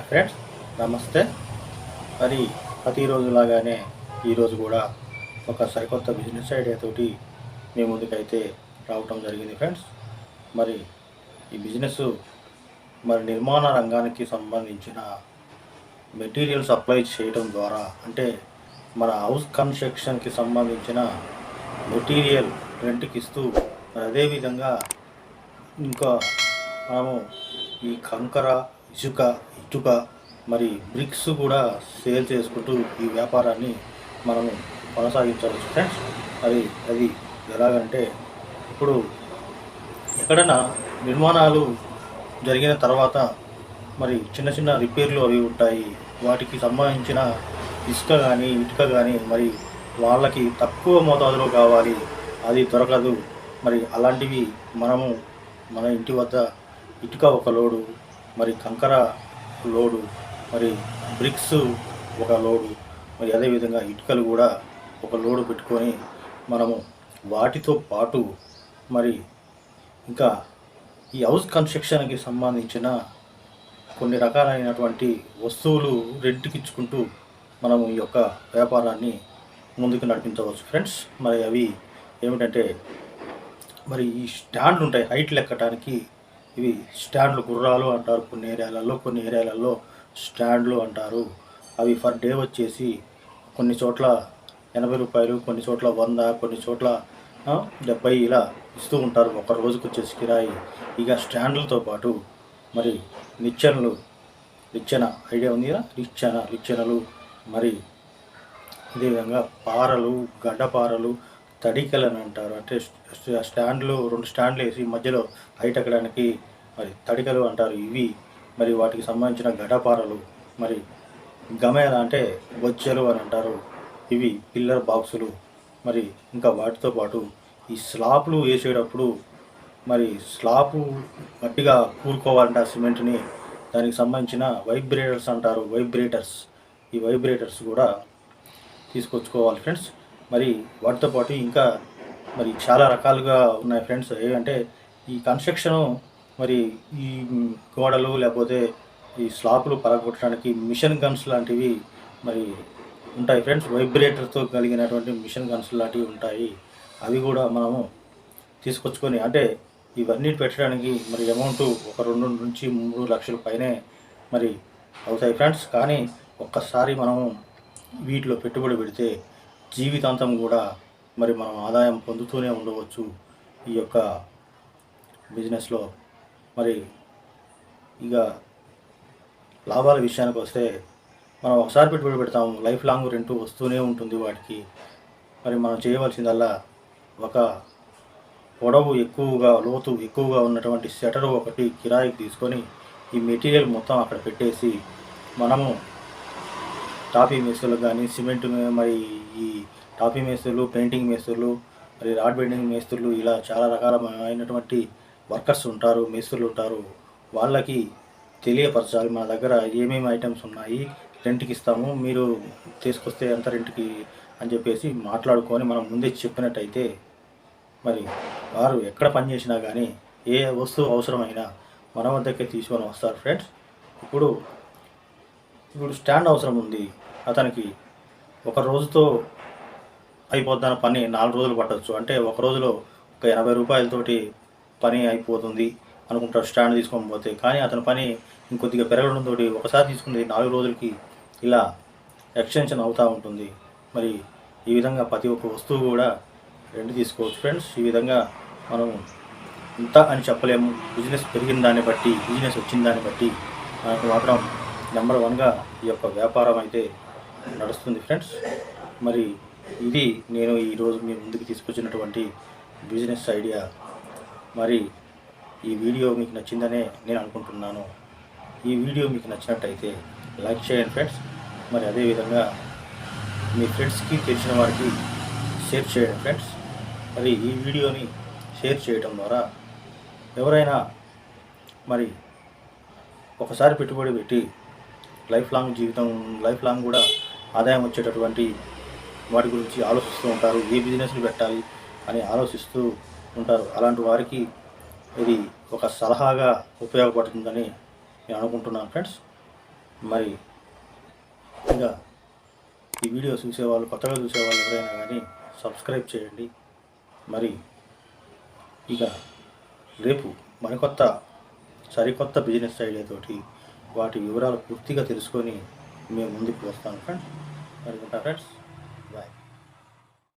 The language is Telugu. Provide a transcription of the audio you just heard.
ఫ్రెండ్స్ నమస్తే. మరి ప్రతిరోజులాగానే ఈరోజు కూడా ఒక సరికొత్త బిజినెస్ ఐడియా తోటి మీ ముందుకైతే రావటం జరిగింది ఫ్రెండ్స్. మరి ఈ బిజినెస్ నిర్మాణ రంగానికి సంబంధించిన మెటీరియల్ సప్లై చేయడం ద్వారా, అంటే మన హౌస్ కన్స్ట్రక్షన్కి సంబంధించిన మెటీరియల్ రెంట్కి ఇస్తూ, అదేవిధంగా ఇంకా మనము ఈ కంకర, ఇసుక, ఇటుక, బ్రిక్స్ కూడా సేల్ చేసుకుంటూ ఈ వ్యాపారాన్ని మనము కొనసాగించవచ్చు ఫ్రెండ్స్. అది ఎలాగంటే, ఇప్పుడు ఎక్కడైనా నిర్మాణాలు జరిగిన తర్వాత చిన్న చిన్న రిపేర్లు అవి ఉంటాయి. వాటికి సంబంధించిన ఇసుక కానీ, ఇటుక కానీ వాళ్ళకి తక్కువ మోతాదులో కావాలి, అది దొరకదు. అలాంటివి మనము మన ఇంటి వద్ద ఇటుక ఒక లోడు, కంకర లోడు, బ్రిక్స్ ఒక లోడు, అదేవిధంగా ఇటుకలు కూడా ఒక లోడు పెట్టుకొని మనము వాటితో పాటు ఇంకా ఈ హౌస్ కన్స్ట్రక్షన్కి సంబంధించిన కొన్ని రకాలైనటువంటి వస్తువులు రెంట్కి ఇచ్చుకుంటూ మనము ఈ యొక్క వ్యాపారాన్ని ముందుకు నడిపించవచ్చు ఫ్రెండ్స్. అవి ఏమిటంటే, ఈ స్టాండ్లు ఉంటాయి హైట్లు ఎక్కడానికి. ఇవి స్టాండ్లు, గుర్రాలు అంటారు కొన్ని ఏరియాలలో స్టాండ్లు అంటారు. అవి ఫర్ డే వచ్చేసి కొన్ని చోట్ల 80 రూపాయలు, కొన్ని చోట్ల 100, కొన్ని చోట్ల 70 ఇలా ఇస్తూ ఉంటారు ఒక రోజుకు వచ్చేసి కిరాయి. ఇక స్టాండ్లతో పాటు నిచ్చెన ఐడియా ఉంది కదా, నిచ్చెనలు, అదేవిధంగా పారలు, గడ్డపారలు, తడికలని అంటారు. అంటే స్టాండ్లు, 2 స్టాండ్లు వేసి మధ్యలో హైట్ ఎక్కడానికి తడికలు అంటారు. ఇవి వాటికి సంబంధించిన గడ్డపారలు, గమేల అంటే బొచ్చెలు అని అంటారు. ఇవి పిల్లర్ బాక్సులు. ఇంకా వాటితో పాటు ఈ స్లాబ్లు వేసేటప్పుడు స్లాబు గట్టిగా కూరుకోవాలంటే ఆ సిమెంట్ని, దానికి సంబంధించిన వైబ్రేటర్స్ అంటారు, ఈ వైబ్రేటర్స్ కూడా తీసుకొచ్చుకోవాలి ఫ్రెండ్స్. వాటితో పాటు ఇంకా చాలా రకాలుగా ఉన్నాయి ఫ్రెండ్స్. ఏమంటే ఈ కన్స్ట్రక్షను ఈ గోడలు లేకపోతే ఈ స్లాపులు పలగొట్టడానికి మిషన్ గన్స్ లాంటివి ఉంటాయి ఫ్రెండ్స్. వైబ్రేటర్తో కలిగినటువంటి మిషన్ గన్స్ లాంటివి ఉంటాయి. అవి కూడా మనము తీసుకొచ్చుకొని, అంటే ఇవన్నీ పెట్టడానికి అమౌంట్ ఒక 2 నుంచి 3 లక్షల పైనే అవుతాయి ఫ్రెండ్స్. కానీ ఒక్కసారి మనము వీటిలో పెట్టుబడి పెడితే జీవితాంతం కూడా మనం ఆదాయం పొందుతూనే ఉండవచ్చు ఈ యొక్క బిజినెస్లో. ఇక లాభాల విషయానికి వస్తే, మనం ఒకసారి పెట్టుబడి పెడతాము, లైఫ్ లాంగ్ రెంట్ వస్తూనే ఉంటుంది వాటికి. మనం చేయవలసిందల్లా ఒక పొడవు ఎక్కువగా, లోతు ఎక్కువగా ఉన్నటువంటి షట్టరు ఒకటి కిరాయికి తీసుకొని ఈ మెటీరియల్ మొత్తం అక్కడ పెట్టేసి, మనము టాపీ మేస్త్రులు కానీ, సిమెంట్ ఈ టాపీ మేస్త్రులు, పెయింటింగ్ మేస్త్రులు, రాడ్ బెండింగ్ మేస్త్రులు, ఇలా చాలా రకాలైనటువంటి వర్కర్స్ ఉంటారు, మేస్త్రులు ఉంటారు. వాళ్ళకి తెలియపరచాలి మన దగ్గర ఏమేమి ఐటమ్స్ ఉన్నాయి, రెంట్కి ఇస్తాము, మీరు తీసుకొస్తే ఎంత రెంట్కి అని చెప్పేసి మాట్లాడుకొని మనం ముందే చెప్పినట్టయితే వారు ఎక్కడ పనిచేసినా కానీ ఏ వస్తువు అవసరమైనా మన వద్దకే తీసుకొని వస్తారు ఫ్రెండ్స్. ఇప్పుడు స్టాండ్ అవసరం ఉంది, అతనికి ఒక రోజుతో అయిపోతున్న పని 4 రోజులు పట్టవచ్చు. అంటే ఒక రోజులో ఒక 80 రూపాయలతోటి పని అయిపోతుంది అనుకుంటారు స్టాండ్ తీసుకొని పోతే. కానీ అతని పని ఇంకొద్దిగా పెరగడంతో ఒకసారి తీసుకుంది 4 రోజులకి ఇలా ఎక్స్టెన్షన్ అవుతూ ఉంటుంది. ఈ విధంగా ప్రతి ఒక్క వస్తువు కూడా రెంట్ తీసుకోవచ్చు ఫ్రెండ్స్. ఈ విధంగా మనం ఇంత అని చెప్పలేము. బిజినెస్ పెరిగిన దాన్ని బట్టి, బిజినెస్ వచ్చిన దాన్ని బట్టి మనకు మాత్రం నెంబర్ 1గా ఈ యొక్క వ్యాపారం అయితే నడుస్తుంది ఫ్రెండ్స్. ఇది నేను ఈరోజు మీ ముందుకు తీసుకొచ్చినటువంటి బిజినెస్ ఐడియా. ఈ వీడియో మీకు నచ్చిందనే నేను అనుకుంటున్నాను. ఈ వీడియో మీకు నచ్చినట్టయితే లైక్ చేయండి ఫ్రెండ్స్. అదేవిధంగా మీ ఫ్రెండ్స్కి, తెలిసిన వారికి షేర్ చేయండి ఫ్రెండ్స్. ఈ వీడియోని షేర్ చేయడం ద్వారా ఎవరైనా ఒకసారి పెట్టుబడి పెట్టి లైఫ్ లాంగ్ కూడా ఆదాయం వచ్చేటటువంటి వాటి గురించి ఆలోచిస్తూ ఉంటారు. ఏ బిజినెస్లు పెట్టాలి అని ఆలోచిస్తూ ఉంటారు. అలాంటి వారికి ఇది ఒక సలహాగా ఉపయోగపడుతుందని నేను అనుకుంటున్నాను ఫ్రెండ్స్. మరి ఇక ఈ వీడియో చూసేవాళ్ళు, కొత్తగా చూసేవాళ్ళు ఎవరైనా కానీ సబ్స్క్రైబ్ చేయండి. మరి ఇక రేపు సరికొత్త బిజినెస్ ఐడియాతోటి వాటి వివరాలు పూర్తిగా తెలుసుకొని మేము ముందుకు వస్తాను ఫ్రెండ్స్. మరి ఉంటా ఫ్రెండ్స్.